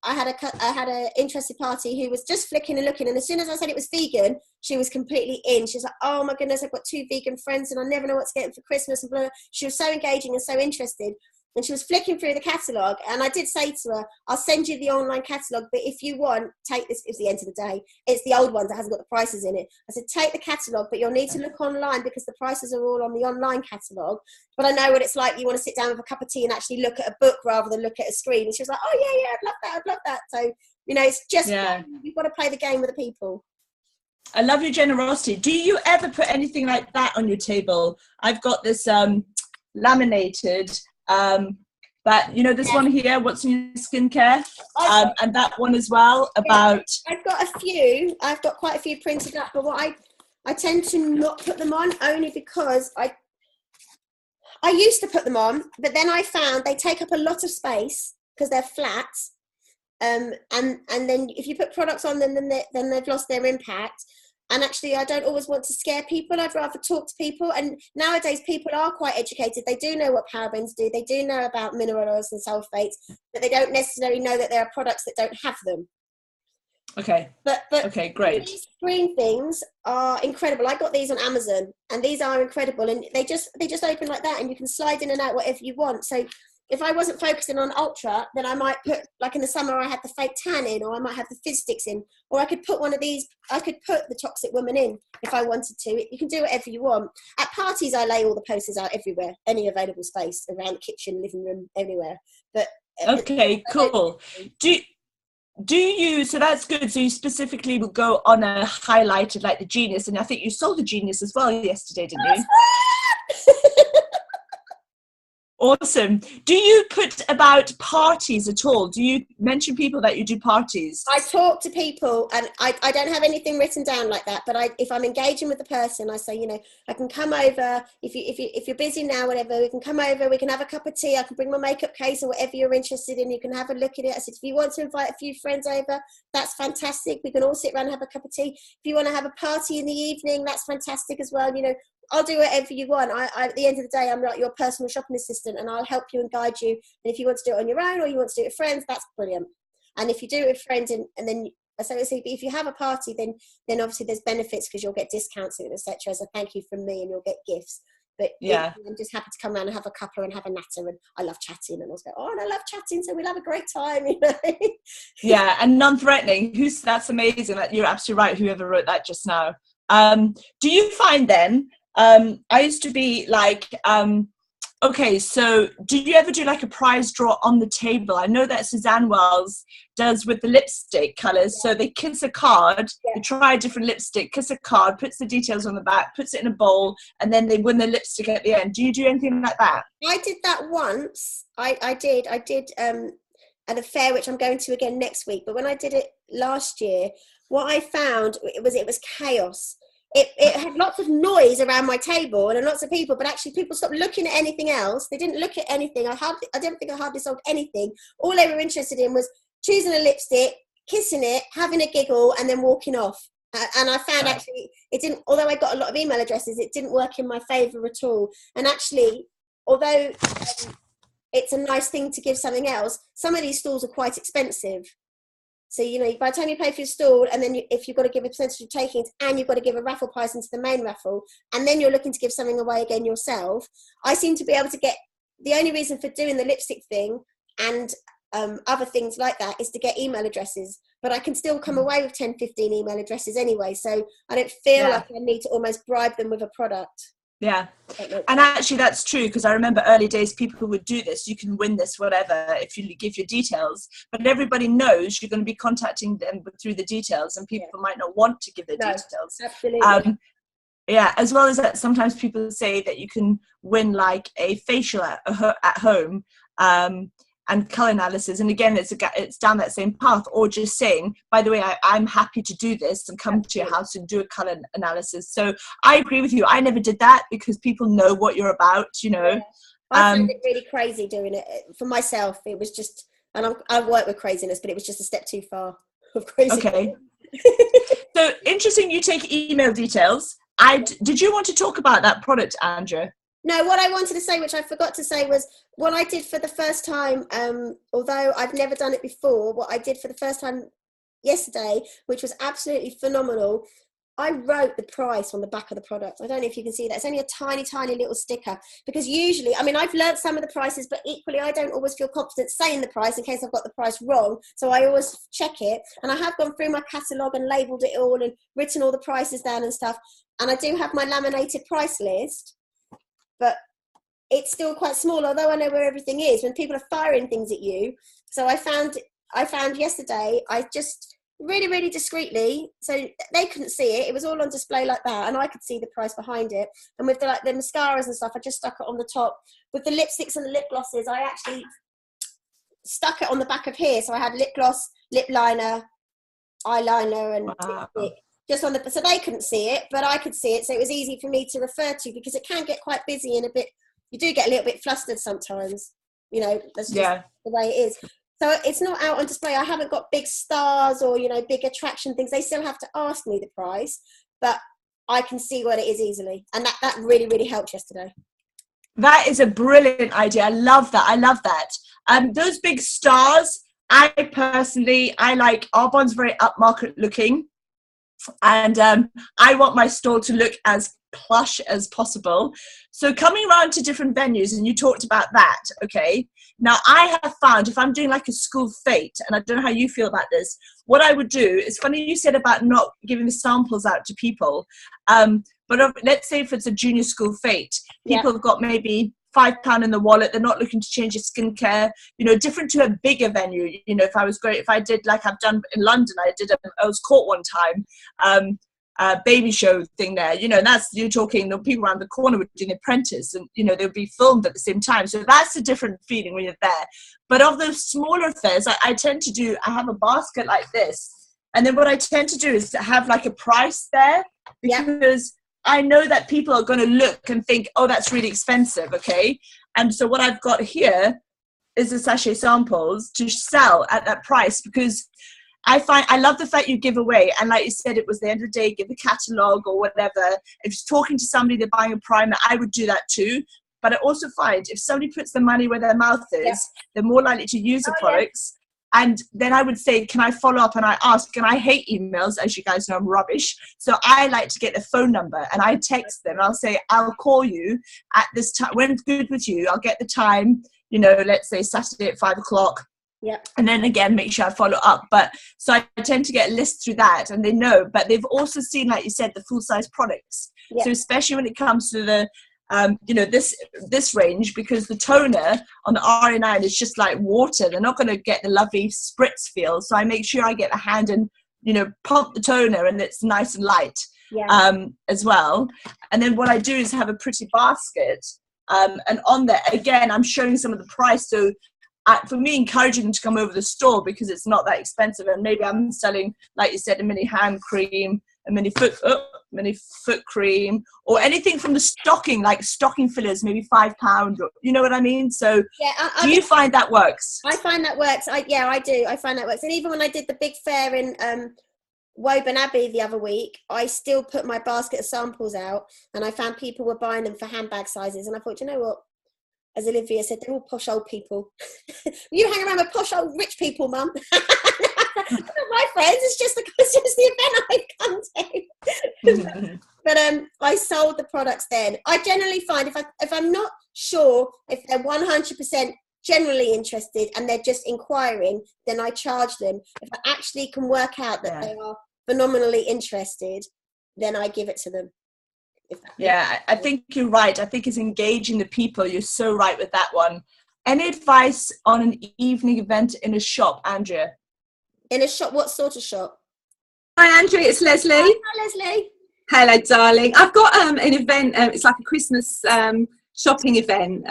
I had an interested party who was just flicking and looking, and as soon as I said it was vegan, she was completely in. She was like, "Oh my goodness, I've got 2 vegan friends, and I never know what to get them for Christmas." And blah, blah. She was so engaging and so interested. And she was flicking through the catalogue, and I did say to her, I'll send you the online catalogue, but if you want, take this. It's the end of the day. It's the old ones that hasn't got the prices in it. I said, take the catalogue, but you'll need to look online because the prices are all on the online catalogue. But I know what it's like. You want to sit down with a cup of tea and actually look at a book rather than look at a screen. And she was like, oh, yeah, I'd love that. So, it's just, you've got to play the game with the people. I love your generosity. Do you ever put anything like that on your table? I've got this laminated... but this one here, what's in your skincare, and that one as well about. I've got quite a few printed up, but what I tend to not put them on only because I used to put them on, but then I found they take up a lot of space because they're flat, and then if you put products on them, then they've lost their impact. And actually, I don't always want to scare people. I'd rather talk to people. And nowadays, people are quite educated. They do know what parabens do. They do know about mineral oils and sulfates, but they don't necessarily know that there are products that don't have them. Okay. But okay, great. These green things are incredible. I got these on Amazon, and these are incredible. And they just open like that, and you can slide in and out whatever you want. So if I wasn't focusing on ultra, then I might put, like in the summer, I had the fake tan in, or I might have the fizz sticks in, or I could put one of these, I could put the Toxic Woman in if I wanted to. You can do whatever you want. At parties, I lay all the posters out everywhere, any available space, around the kitchen, living room, anywhere. But okay, cool. Do you, so that's good. So you specifically will go on a highlighted like the Genius, and I think you sold the Genius as well yesterday, didn't you? Awesome. Do you put about parties at all? Do you mention people that you do parties? I talk to people, and I don't have anything written down like that, but if I'm engaging with the person, I say, I can come over, if you're busy now, whatever, we can come over, we can have a cup of tea, I can bring my makeup case or whatever you're interested in, you can have a look at it. I said, if you want to invite a few friends over, that's fantastic. We can all sit around and have a cup of tea. If you want to have a party in the evening, that's fantastic as well. I'll do whatever you want. At the end of the day, I'm like your personal shopping assistant, and I'll help you and guide you. And if you want to do it on your own or you want to do it with friends, that's brilliant. And if you do it with friends, and then if you have a party, then obviously there's benefits because you'll get discounts and etc. as a thank you from me, and you'll get gifts. But I'm just happy to come around and have a cuppa and have a natter, and I love chatting, and I was like, and I love chatting, so we'll have a great time, Yeah, and non-threatening. That's amazing. You're absolutely right. Whoever wrote that just now. Do you find then? I used to be like, Okay, so do you ever do like a prize draw on the table? I know that Suzanne Wells does with the lipstick colours. So they kiss a card, they try a different lipstick, kiss a card, puts the details on the back, puts it in a bowl, and then they win the lipstick at the end. Do you do anything like that? I did that once. I did at a fair, which I'm going to again next week. But when I did it last year, what I found it was chaos. It had lots of noise around my table and lots of people, but actually people stopped looking at anything else. They didn't look at anything. I don't think I hardly sold anything. All they were interested in was choosing a lipstick, kissing it, having a giggle, and then walking off. And I found actually it didn't, although I got a lot of email addresses, it didn't work in my favour at all. And actually, although it's a nice thing to give something else, some of these stalls are quite expensive. So, you know, by the time you pay for your stall, and then if you've got to give a percentage of takings, and you've got to give a raffle prize into the main raffle, and then you're looking to give something away again yourself, I seem to be able to get, the only reason for doing the lipstick thing and other things like that is to get email addresses. But I can still come away with 10, 15 email addresses anyway. So I don't feel like I need to almost bribe them with a product. Yeah, and actually that's true, because I remember early days people would do this. You can win this, whatever, if you give your details, but everybody knows you're going to be contacting them through the details, and people might not want to give their details. Absolutely. Yeah, as well as that, sometimes people say that you can win like a facial at home, and colour analysis, and again it's down that same path, or just saying, by the way, I'm happy to do this and come to your house and do a colour analysis. So I agree with you. I never did that because people know what you're about, you know. Yeah. I found it really crazy doing it for myself. It was just, and I've worked with craziness, but it was just a step too far of crazy. Okay. So interesting, you take email details. Did you want to talk about that product, Andrea? No, what I wanted to say, which I forgot to say, was what I did for the first time, although I've never done it before, what I did for the first time yesterday, which was absolutely phenomenal, I wrote the price on the back of the product. I don't know if you can see that. It's only a tiny, tiny little sticker, because usually, I mean, I've learned some of the prices, but equally I don't always feel confident saying the price in case I've got the price wrong. So I always check it. And I have gone through my catalogue and labelled it all and written all the prices down and stuff. And I do have my laminated price list, but it's still quite small, although I know where everything is when people are firing things at you. So I found yesterday, I just really, really discreetly, so they couldn't see it. It was all on display like that, and I could see the price behind it. And with the mascaras and stuff, I just stuck it on the top. With the lipsticks and the lip glosses, I actually stuck it on the back of here. So I had lip gloss, lip liner, eyeliner, and lipstick. Just on the, so they couldn't see it, but I could see it. So it was easy for me to refer to, because it can get quite busy and you do get a little bit flustered sometimes, you know, that's just the way it is. So it's not out on display. I haven't got big stars or, you know, big attraction things. They still have to ask me the price, but I can see what it is easily. And that really, really helped yesterday. That is a brilliant idea. I love that. Those big stars, I like Arbonne's very upmarket looking. And I want my store to look as plush as possible. So coming around to different venues, and you talked about that, okay? Now I have found if I'm doing like a school fete, and I don't know how you feel about this, what I would do, it's funny you said about not giving the samples out to people, but let's say if it's a junior school fete, people have got maybe £5 in the wallet, they're not looking to change your skincare, you know, different to a bigger venue. You know, if I did like I've done in London, I did Earl's Court one time, baby show thing there, you know, and that's, you're talking, the people around the corner would do The Apprentice, and you know, they'll be filmed at the same time, so that's a different feeling when you're there. But of the smaller affairs, I tend to do, I have a basket like this, and then what I tend to do is to have like a price there, because I know that people are going to look and think, oh, that's really expensive, okay? And so what I've got here is the sachet samples to sell at that price, because I love the fact you give away, and like you said, it was the end of the day, give a catalogue or whatever. If you're talking to somebody, they're buying a primer, I would do that too. But I also find if somebody puts their money where their mouth is, they're more likely to use the products. And then I would say, can I follow up? And I ask, and I hate emails, as you guys know, I'm rubbish. So I like to get the phone number, and I text them. I'll say, I'll call you at this time. When it's good with you, I'll get the time, you know, let's say Saturday at 5 o'clock. And then again, make sure I follow up. But so I tend to get a list through that, and they know, but they've also seen, like you said, the full size products. So especially when it comes to the this range, because the toner on the RA9 is just like water. They're not going to get the lovely spritz feel. So I make sure I get the hand and, pump the toner, and it's nice and light as well. And then what I do is have a pretty basket. And on there, again, I'm showing some of the price. So for me, encouraging them to come over the store because it's not that expensive. And maybe I'm selling, like you said, a mini hand cream, a mini foot cream, or anything from the stocking, like stocking fillers, maybe £5. Or, you know what I mean? So do you find that works? I find that works. I do. I find that works. And even when I did the big fair in Woburn Abbey the other week, I still put my basket of samples out, and I found people were buying them for handbag sizes. And I thought, you know what? As Olivia said, they're all posh old people. You hang around with posh old rich people, Mum. They're not my friends. It's just the event I've come to. But I sold the products then. I generally find if I'm not sure if they're 100% generally interested and they're just inquiring, then I charge them. If I actually can work out that they are phenomenally interested, then I give it to them. I think you're right. I think it's engaging the people. You're so right with that one. Any advice on an evening event in a shop, Andrea? In a shop? What sort of shop? Hi, Andrea. It's Leslie. Hi, Leslie. Hello, darling. I've got an event. It's like a Christmas shopping event,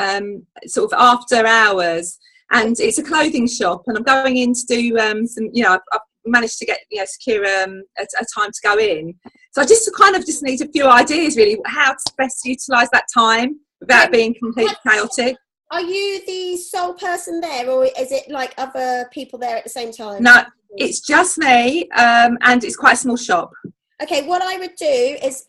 sort of after hours, and it's a clothing shop. And I'm going in to do some. I've managed to get secure a time to go in. So I just need a few ideas, really, how to best utilise that time without being completely chaotic. Are you the sole person there, or is it like other people there at the same time? No, it's just me, and it's quite a small shop. Okay, what I would do is,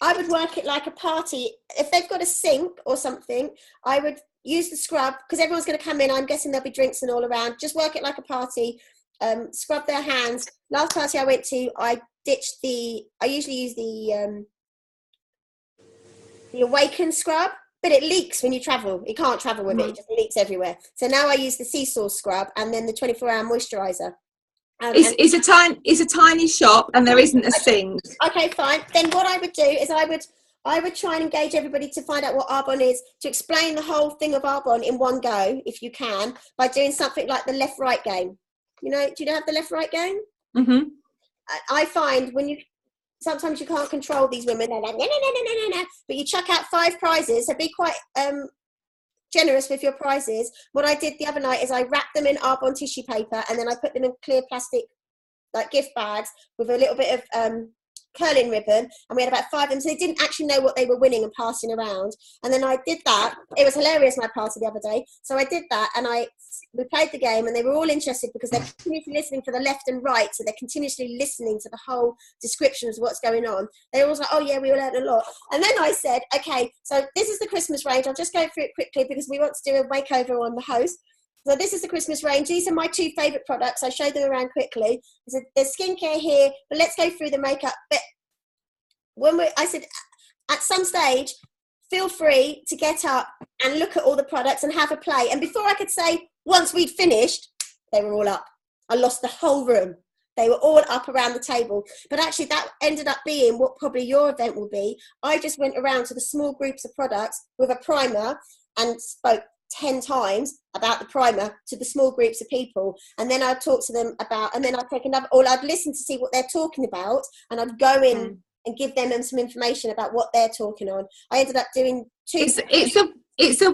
I would work it like a party. If they've got a sink or something, I would use the scrub, because everyone's going to come in. I'm guessing there'll be drinks and all around. Just work it like a party. Scrub their hands. Last party I went to, I usually use the Awaken scrub, but it leaks when you travel. You can't travel with it. It just leaks everywhere. So now I use the Seesaw scrub and then the 24-hour moisturizer. It's a tiny shop and there isn't a sink. Okay, fine. Then what I would do is I would try and engage everybody to find out what Arbonne is, to explain the whole thing of Arbonne in one go, if you can, by doing something like the left-right game. Do you have the left-right game? Mm-hmm. I find sometimes you can't control these women. They're like, no. But you chuck out 5 prizes, so be quite generous with your prizes. What I did the other night is I wrapped them in Arbonne tissue paper, and then I put them in clear plastic, like gift bags, with a little bit of curling ribbon, and we had about 5 of them, so they didn't actually know what they were winning and passing around. And then I did that. It was hilarious, my party the other day. So I did that, and we played the game, and they were all interested because they're continuously listening for the left and right, so they're continuously listening to the whole description of what's going on. They were all like, oh yeah, we learned a lot. And then I said, okay, so this is the Christmas range. I'll just go through it quickly because we want to do a makeover on the host. So this is the Christmas range. These are my 2 favourite products. I showed them around quickly. There's skincare here, but let's go through the makeup. But I said, at some stage, feel free to get up and look at all the products and have a play. And before I could say, once we'd finished, they were all up. I lost the whole room. They were all up around the table. But actually, that ended up being what probably your event will be. I just went around to the small groups of products with a primer and spoke 10 times about the primer to the small groups of people, and then I'd talk to them about, and then I'd take another, or I'd listen to see what they're talking about, and I'd go in and give them some information about what they're talking on. I ended up doing 2. It's a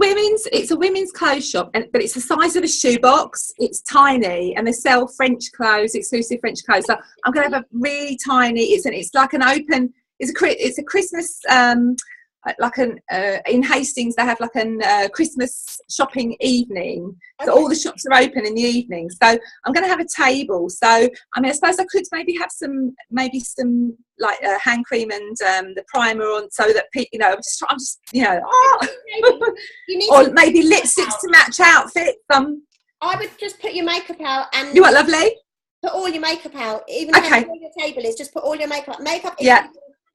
women's clothes shop, but it's the size of a shoebox. It's tiny, and they sell French clothes, exclusive French clothes. So I'm going to have a really tiny. It's like an open. It's a Christmas. In Hastings they have like a Christmas shopping evening, so all the shops are open in the evening. So I'm going to have a table. So I suppose I could maybe have some like hand cream and the primer on, so that or maybe lipsticks to match outfits. I would just put your makeup out, and you are lovely. Put all your makeup out, even okay. Where your table is. Just put all your makeup. Makeup is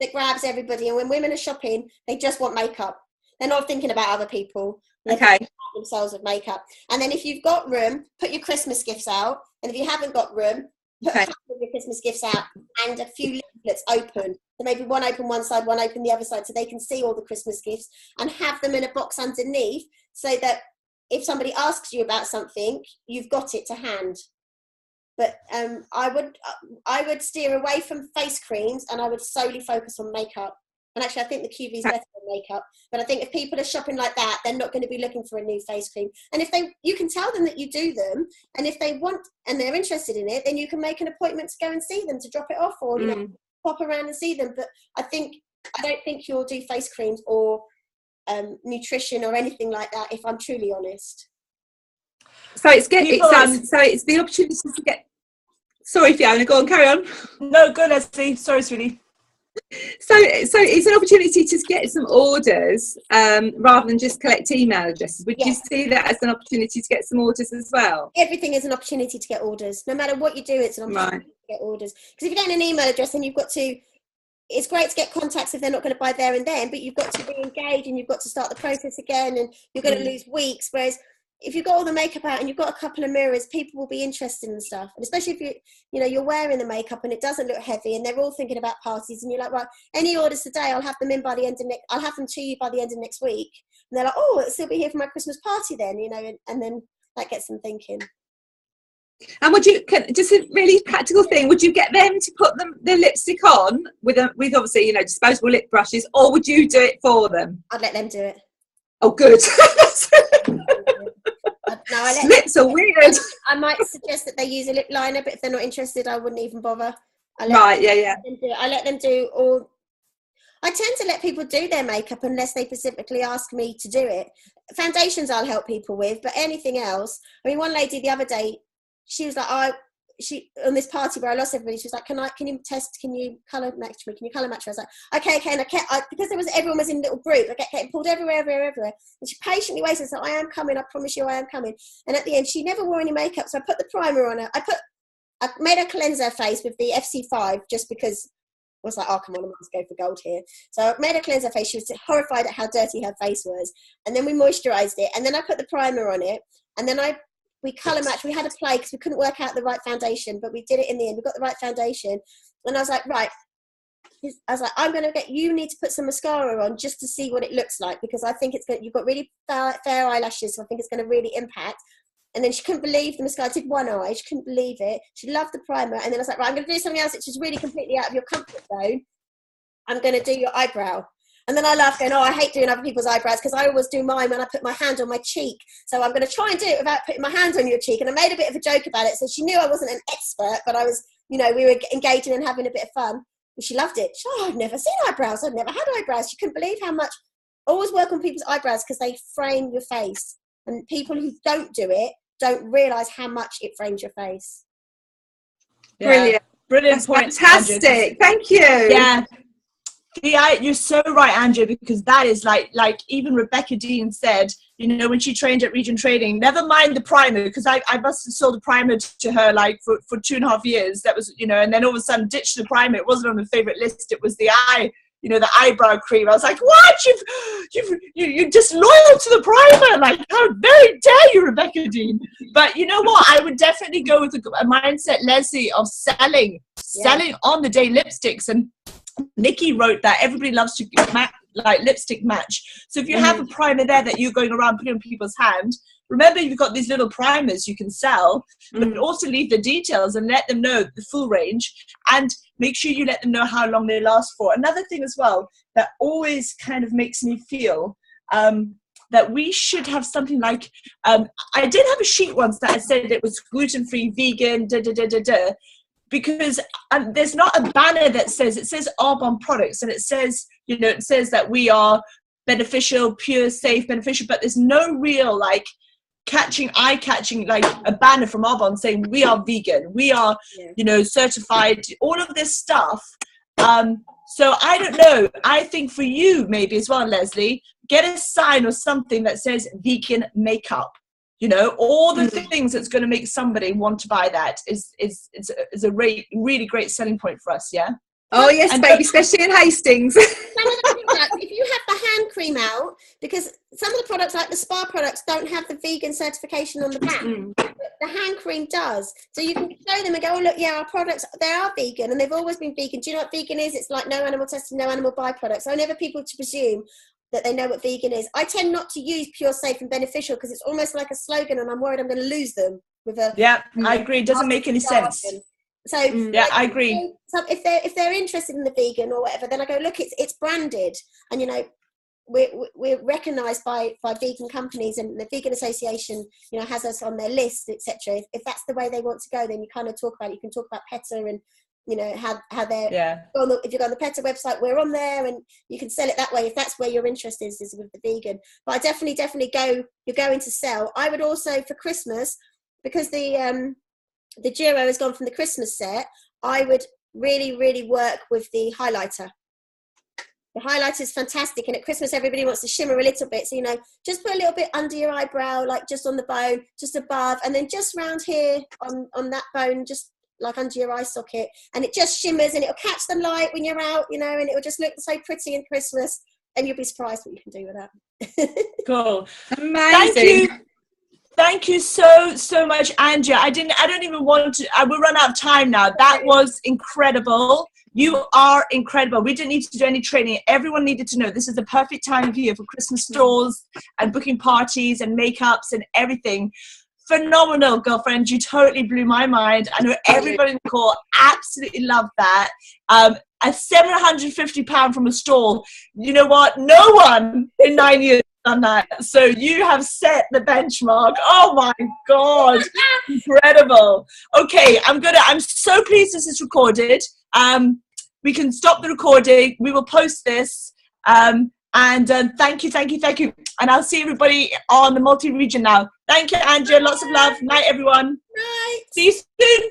that grabs everybody, and when women are shopping, they just want makeup. They're not thinking about other people. They're thinking about themselves with makeup. And then if you've got room, put your Christmas gifts out. And if you haven't got room, put your Christmas gifts out and a few lip leaflets open. So maybe one open one side, one open the other side, so they can see all the Christmas gifts, and have them in a box underneath, so that if somebody asks you about something, you've got it to hand. But I would steer away from face creams, and I would solely focus on makeup. And actually, I think the QV is better than makeup. But I think if people are shopping like that, they're not going to be looking for a new face cream. And if you can tell them that you do them, and if they want and they're interested in it, then you can make an appointment to go and see them, to drop it off, or you know, pop around and see them. But I don't think you'll do face creams or nutrition or anything like that, if I'm truly honest. So it's the opportunity to get. Sorry, Fiona, go on, carry on. No, go, Leslie. Sorry, sweetie. So it's an opportunity to get some orders rather than just collect email addresses. Would you see that as an opportunity to get some orders as well? Everything is an opportunity to get orders. No matter what you do, it's an opportunity to get orders. Because if you get an email address, then you've got to, it's great to get contacts if they're not going to buy there and then, but you've got to re-engage, and you've got to start the process again, and you're going to lose weeks. Whereas if you've got all the makeup out and you've got a couple of mirrors, people will be interested in stuff. And especially if you're wearing the makeup and it doesn't look heavy, and they're all thinking about parties, and you're like, right, any orders today, I'll have them in by the end of I'll have them to you by the end of next week. And they're like, oh, it'll still be here for my Christmas party then, and then that gets them thinking. And just a really practical thing, would you get them to put their lipstick on with obviously, disposable lip brushes, or would you do it for them? I'd let them do it. Oh, good. Lips are weird. I might suggest that they use a lip liner, but if they're not interested, I wouldn't even bother. I let them do all. I tend to let people do their makeup unless they specifically ask me to do it. Foundations I'll help people with, but anything else. I mean, one lady the other day, she was like, on this party where I lost everybody, she was like, can you colour match me? Can you colour match me? I was like, okay. And because everyone was in a little group, I kept getting pulled everywhere. And she patiently waited and said, I am coming, I promise you I am coming. And at the end, she never wore any makeup, so I put the primer on her. I made her cleanse her face with the FC5 just because I was like, oh, come on, I must go for gold here. So I made her cleanse her face. She was horrified at how dirty her face was. And then we moisturised it. And then I put the primer on it. And then we colour matched. We had a play because we couldn't work out the right foundation, but we did it in the end. We got the right foundation. And I was like, right. You need to put some mascara on just to see what it looks like, because I think you've got really fair eyelashes, so I think it's going to really impact. And then she couldn't believe the mascara. I did one eye. She couldn't believe it. She loved the primer. And then I was like, right, I'm going to do something else which is really completely out of your comfort zone. I'm going to do your eyebrow. And then I laughed going, oh, I hate doing other people's eyebrows because I always do mine when I put my hand on my cheek. So I'm going to try and do it without putting my hand on your cheek. And I made a bit of a joke about it. So she knew I wasn't an expert, but I was, we were engaging and having a bit of fun. And she loved it. She, I've never seen eyebrows. I've never had eyebrows. She couldn't believe how much. Always work on people's eyebrows because they frame your face. And people who don't do it don't realise how much it frames your face. Yeah. Brilliant point. Fantastic. Thank you. Yeah. You're so right, Andrea, because that is like even Rebecca Dean said, when she trained at Region Trading, never mind the primer, because I must have sold the primer to her for 2.5 years. That was, and then all of a sudden ditched the primer. It wasn't on the favorite list. It was the the eyebrow cream. I was like, what? You're just loyal to the primer. Like, how very dare you, Rebecca Dean? But you know what? I would definitely go with a mindset, Leslie, of selling on the day lipsticks. And Nikki wrote that everybody loves to lipstick match. So if you have a primer there that you're going around putting on people's hand, remember you've got these little primers you can sell, but also leave the details and let them know the full range, and make sure you let them know how long they last for. Another thing as well that always kind of makes me feel that we should have something like, I did have a sheet once that I said it was gluten-free, vegan, because there's not a banner that says, it says Arbonne products, and it says that we are beneficial, pure, safe, beneficial, but there's no real eye-catching a banner from Arbonne saying we are vegan, we are certified, all of this stuff. So I don't know, I think for you maybe as well, Leslie, get a sign or something that says vegan makeup. All the things that's going to make somebody want to buy that is a really great selling point for us, yeah? Oh, yes, baby, especially in Hastings. If you have the hand cream out, because some of the products, like the spa products, don't have the vegan certification on the back. The hand cream does. So you can show them and go, oh, look, yeah, our products, they are vegan, and they've always been vegan. Do you know what vegan is? It's like no animal testing, no animal byproducts. I never people to presume that they know what vegan is. I tend not to use pure, safe and beneficial, because it's almost like a slogan, and I'm worried I'm going to lose them with a... Yeah, I agree. It doesn't make any sense. So yeah, I agree. So if they're interested in the vegan or whatever, then I go, look, it's branded, and you know, we're recognised by vegan companies, and the Vegan Association, you know, has us on their list, etc. If that's the way they want to go, then you kind of talk about it. You can talk about PETA, and you know how they're if you go on the PETA website, we're on there, and you can sell it that way if that's where your interest is with the vegan. But I definitely go. You're going to sell. I would also, for Christmas, because the duo has gone from the Christmas set, I would really work with the highlighter. The highlighter is fantastic, and at Christmas everybody wants to shimmer a little bit, so you know, just put a little bit under your eyebrow, like just on the bone, just above, and then just round here on that bone, just like under your eye socket, and it just shimmers, and it'll catch the light when you're out, you know, and it'll just look so pretty in Christmas, and you'll be surprised what you can do with that. Cool. Amazing. Thank you so much, Andrea. I don't even want to, I will run out of time now. That was incredible. You are incredible. We didn't need to do any training. Everyone needed to know this is the perfect time of year for Christmas stores and booking parties and makeups and everything. Phenomenal, girlfriend. You totally blew my mind. I know everybody in the call absolutely loved that. A £750 from a stall. You know what? No one in 9 years done that. So you have set the benchmark. Oh my God. Incredible. Okay, I'm so pleased this is recorded. We can stop the recording. We will post this. And thank you. And I'll see everybody on the multi-region now. Thank you, Andrea. Lots of love. Night, everyone. Night. See you soon.